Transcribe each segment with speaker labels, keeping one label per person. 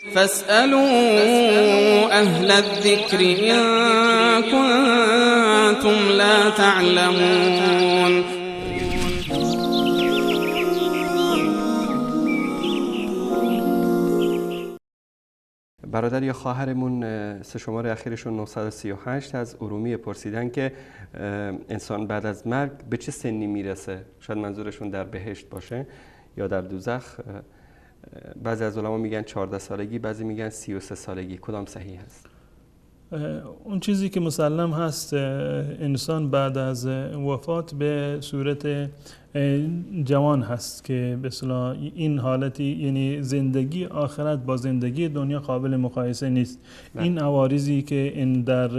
Speaker 1: فاسألوا أهل الذكر إن كنتم لا تعلمون.
Speaker 2: برادر یا خواهرمون سه شماره اخیرشون 938 از ارومیه پرسیدن که انسان بعد از مرگ به چه سنی میرسه؟ شاید منظورشون در بهشت باشه یا در دوزخ. بعضی از علما میگن 14 سالگی، بعضی میگن 33 سالگی. کدام صحیح هست؟
Speaker 3: اون چیزی که مسلم هست انسان بعد از وفات به صورت جوان هست که به اصطلاح این حالتی، یعنی زندگی آخرت با زندگی دنیا قابل مقایسه نیست. این عوارضی که این در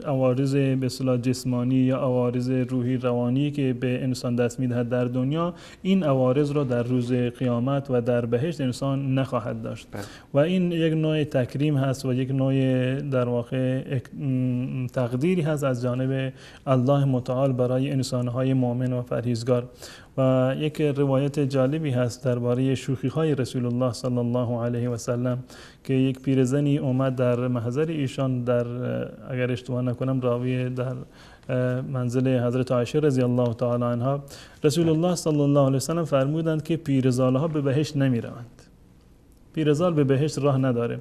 Speaker 3: عوارض به اصطلاح جسمانی یا عوارض روحی روانی که به انسان دست میدهد در دنیا، این عوارض را در روز قیامت و در بهشت انسان نخواهد داشت. و این یک نوع تکریم هست و یک نوع در واقع تقدیری هست از جانب الله متعال برای انسانهای مؤمن و پرهیزگار. و یک روایت جالبی هست درباره شوخی‌های رسول الله صلی الله علیه و سلم که یک پیرزنی اومد در محضر ایشان، در اگر اشتباه نکنم راوی در منزل حضرت عایشه رضی الله تعالی عنها، رسول الله صلی الله علیه و سلم فرمودند که پیرزال‌ها به بهشت نمی‌روند. پیرزال به بهشت راه نداره.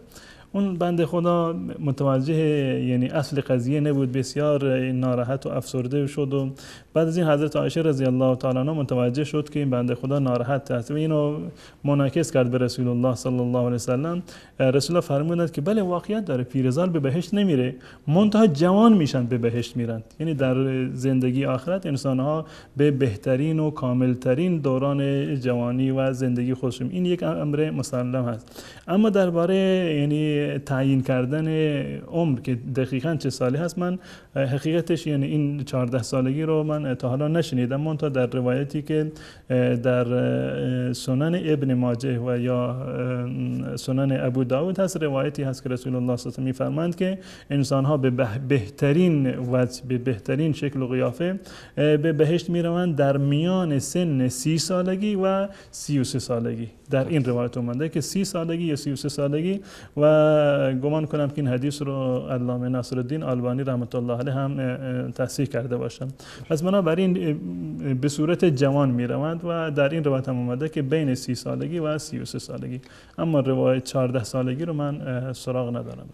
Speaker 3: اون بنده خدا متوجه یعنی اصل قضیه نبود، بسیار ناراحت و افسرده شد و بعد از این حضرت عایشه رضی الله تعالی عنها متوجه شد که این بنده خدا ناراحت است و اینو منعکس کرد به رسول الله صلی الله علیه و سلم. رسول الله فرمودند که بله واقعیت داره، پیرزال به بهشت نمیره، منتها جوان میشن به بهشت میرند. یعنی در زندگی آخرت انسانها به بهترین و کاملترین دوران جوانی و زندگی خودشون، این یک امر مسلم هست. اما درباره یعنی تعیین کردن عمر که دقیقاً چه سالی هست، من حقیقتش یعنی این 14 سالگی رو من تا حالا نشنیدم، منتها در روایتی که در سنن ابن ماجه و یا سنن ابو داود هست، روایتی هست که رسول الله صلی الله علیه و آله میفرمایند که انسان‌ها به بهترین وجه، به بهترین شکل و قیافه به بهشت میروند در میان سن 30 سالگی و 33 سالگی. در این روایت اومده که 30 سالگی یا 33 سالگی و گمان کنم که این حدیث رو علامه ناصرالدین آلبانی رحمت الله علیه هم تصحیح کرده باشم. پس بنابراین به صورت جوان میروند و در این روایت هم اومده که بین 30 سالگی و 33 سالگی. اما روایت 14 سالگی رو من سراغ ندارم.